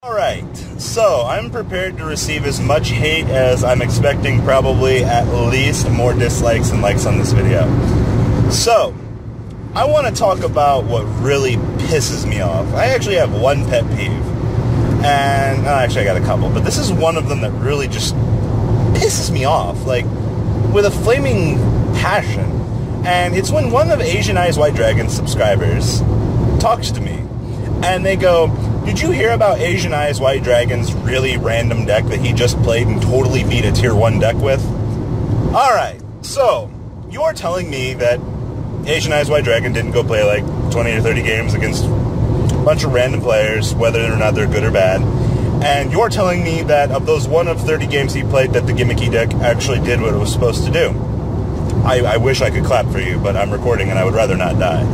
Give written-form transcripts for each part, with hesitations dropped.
Alright, so I'm prepared to receive as much hate as I'm expecting, probably at least more dislikes than likes on this video. So, I want to talk about what really pisses me off. I actually have one pet peeve, and actually I got a couple, but this is one of them that really just pisses me off, like, with a flaming passion. And it's when one of Asian Eyes White Dragon's subscribers talks to me, and they go, "Did you hear about Asian Eyes White Dragon's really random deck that he just played and totally beat a tier 1 deck with?" Alright, so, you're telling me that Asian Eyes White Dragon didn't go play like 20 or 30 games against a bunch of random players, whether or not they're good or bad, and you're telling me that of those 1 of 30 games he played that the Gimmicky deck actually did what it was supposed to do. I wish I could clap for you, but I'm recording and I would rather not die.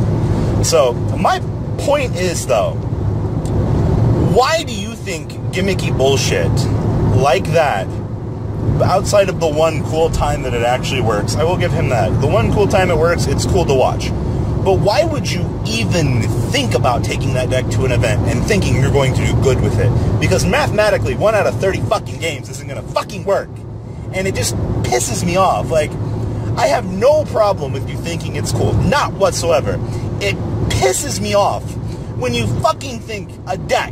So, my point is, though, why do you think gimmicky bullshit like that, outside of the one cool time that it actually works, I will give him that. The one cool time it works, it's cool to watch. But why would you even think about taking that deck to an event and thinking you're going to do good with it? Because mathematically, 1 out of 30 fucking games isn't going to fucking work. And it just pisses me off. Like, I have no problem with you thinking it's cool. Not whatsoever. It pisses me off when you fucking think a deck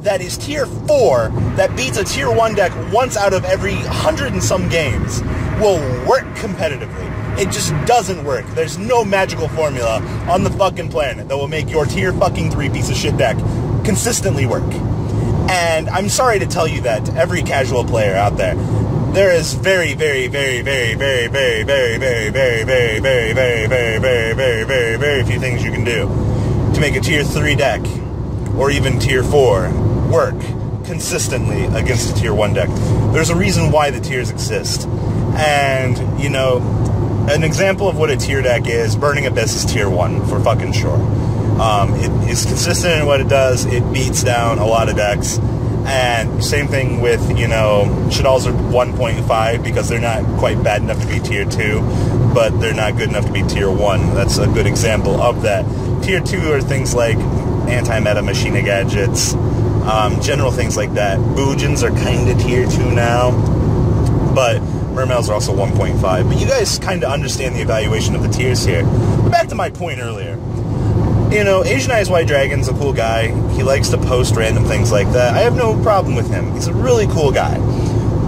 that is tier 4, that beats a tier 1 deck once out of every 100 and some games, will work competitively. It just doesn't work. There's no magical formula on the fucking planet that will make your tier fucking 3 piece of shit deck consistently work. And I'm sorry to tell you that to every casual player out there. There is very, very, very, very, very, very, very, very, very, very, very, very, very, very, very, very, very few things you can do to make a tier 3 deck, or even tier 4, work consistently against a tier 1 deck. There's a reason why the tiers exist. And, you know, an example of what a tier deck is, Burning Abyss is tier 1, for fucking sure. It is consistent in what it does, it beats down a lot of decks. And same thing with, you know, Shadalls are 1.5 because they're not quite bad enough to be tier 2, but they're not good enough to be tier 1. That's a good example of that. Tier 2 are things like anti-meta Machina gadgets, general things like that. Boojins are kind of tier 2 now, but Mermails are also 1.5. But you guys kind of understand the evaluation of the tiers here. But back to my point earlier. You know, Asian Eyes White Dragon's a cool guy. He likes to post random things like that. I have no problem with him. He's a really cool guy.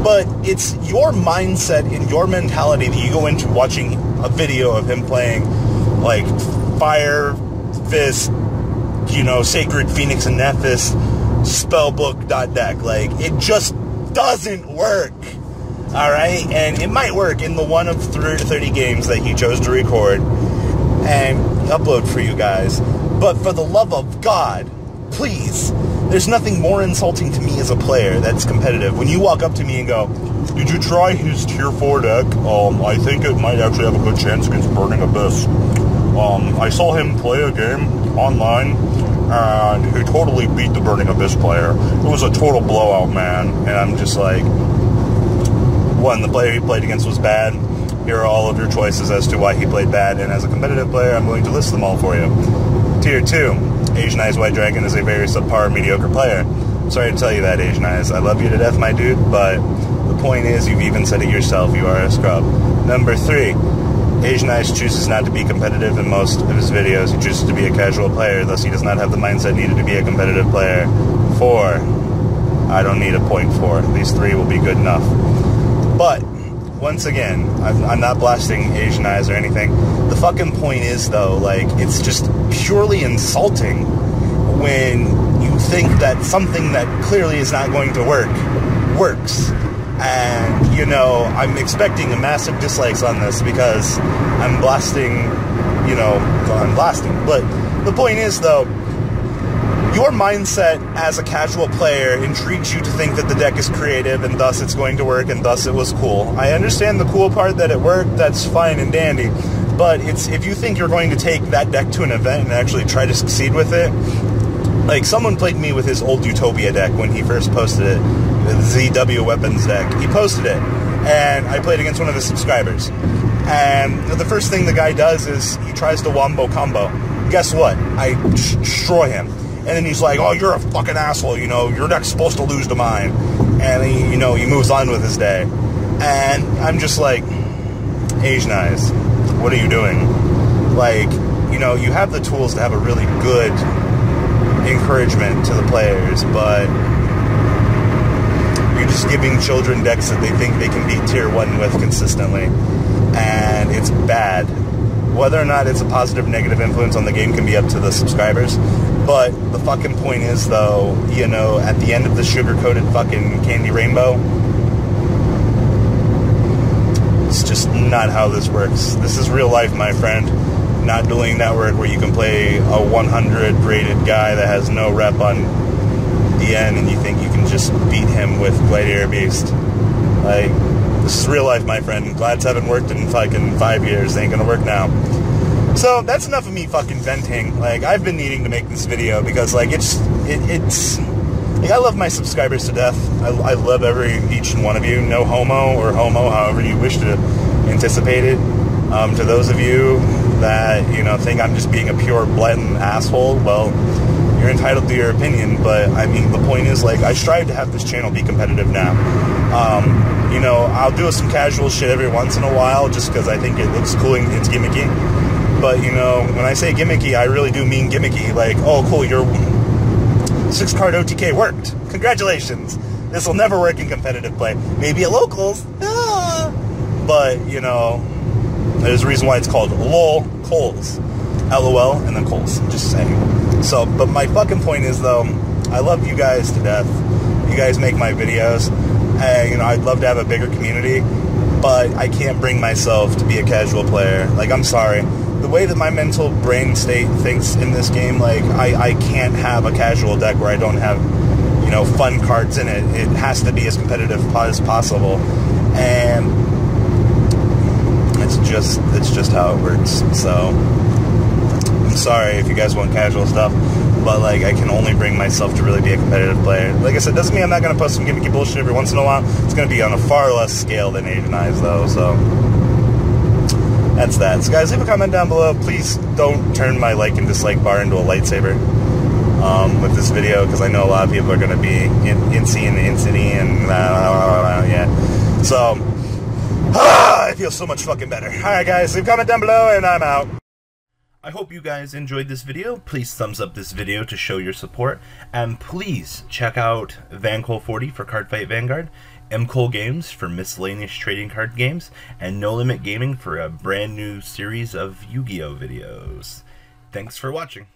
But it's your mindset and your mentality that you go into watching a video of him playing, like, Fire, Fist, you know, Sacred Phoenix and Nephis, Spellbook.deck. Like, it just doesn't work. Alright? And it might work in the 1 of 30 games that he chose to record and upload for you guys, but for the love of God, please, there's nothing more insulting to me as a player that's competitive when you walk up to me and go, "Did you try his tier 4 deck? I think it might actually have a good chance against Burning Abyss. I saw him play a game online, and he totally beat the Burning Abyss player. It was a total blowout, man." And I'm just like, 1, the player he played against was bad. Here are all of your choices as to why he played bad, and as a competitive player, I'm willing to list them all for you. Tier 2, Asian Eyes White Dragon is a very subpar, mediocre player. I'm sorry to tell you that, Asian Eyes. I love you to death, my dude, but the point is, you've even said it yourself, you are a scrub. Number 3, Asian Eyes chooses not to be competitive in most of his videos. He chooses to be a casual player, thus he does not have the mindset needed to be a competitive player. 4, I don't need a point 4. These 3 will be good enough. But once again, I'm not blasting Asian Eyes or anything. The fucking point is, though, like, it's just purely insulting when you think that something that clearly is not going to work, works. And, you know, I'm expecting a massive dislikes on this because I'm blasting, you know, well, I'm blasting. But the point is, though, your mindset as a casual player intrigues you to think that the deck is creative and thus it's going to work and thus it was cool. I understand the cool part that it worked, that's fine and dandy, but it's if you think you're going to take that deck to an event and actually try to succeed with it, like someone played me with his old Utopia deck when he first posted it, the ZW Weapons deck. He posted it, and I played against one of his subscribers. And the first thing the guy does is he tries to wombo combo. Guess what? I destroy him. And then he's like, oh, you're a fucking asshole, you know, you're not supposed to lose to mine. And he, you know, he moves on with his day. And I'm just like, Asian eyes, what are you doing? Like, you know, you have the tools to have a really good encouragement to the players, but you're just giving children decks that they think they can beat tier 1 with consistently. And it's bad. Whether or not it's a positive or negative influence on the game can be up to the subscribers. But the fucking point is, though, you know, at the end of the sugar-coated fucking candy rainbow, it's just not how this works. This is real life, my friend. Not Dueling Network where you can play a 100 rated guy that has no rep on DN and you think you can just beat him with Gladiator Beast. Like, this is real life, my friend. Glads haven't worked in fucking 5 years. They ain't gonna work now. So, that's enough of me fucking venting. Like, I've been needing to make this video because, like, it's like, I love my subscribers to death. I love each and one of you. No homo or homo, however you wish to anticipate it. To those of you that, you know, think I'm just being a pure blatant asshole, well, you're entitled to your opinion, but, I mean, the point is, like, I strive to have this channel be competitive now. You know, I'll do some casual shit every once in a while just because I think it looks cool and it's gimmicky. But, you know, when I say gimmicky, I really do mean gimmicky. Like, oh, cool, your 6-card OTK worked. Congratulations. This will never work in competitive play. Maybe at locals. Ah. But, you know, there's a reason why it's called LOL-Kohls. LOL and then Kohls. Just saying. So, but my fucking point is, though, I love you guys to death. You guys make my videos. You know, I'd love to have a bigger community, but I can't bring myself to be a casual player. Like, I'm sorry. The way that my mental brain state thinks in this game, like, I can't have a casual deck where I don't have, you know, fun cards in it. It has to be as competitive as possible. And it's just how it works. So, I'm sorry if you guys want casual stuff, but, like, I can only bring myself to really be a competitive player. Like I said, doesn't mean I'm not going to post some gimmicky bullshit every once in a while. It's going to be on a far less scale than Asian Eyes, though, so that's that. So, guys, leave a comment down below. Please don't turn my like and dislike bar into a lightsaber with this video, because I know a lot of people are going to be incy and yeah. So, I feel so much fucking better. Alright, guys, leave a comment down below, and I'm out. I hope you guys enjoyed this video. Please thumbs up this video to show your support, and please check out Vanguard 40 for Cardfight Vanguard, M-Kohl Games for miscellaneous trading card games, and No Limit Gaming for a brand new series of Yu-Gi-Oh videos. Thanks for watching.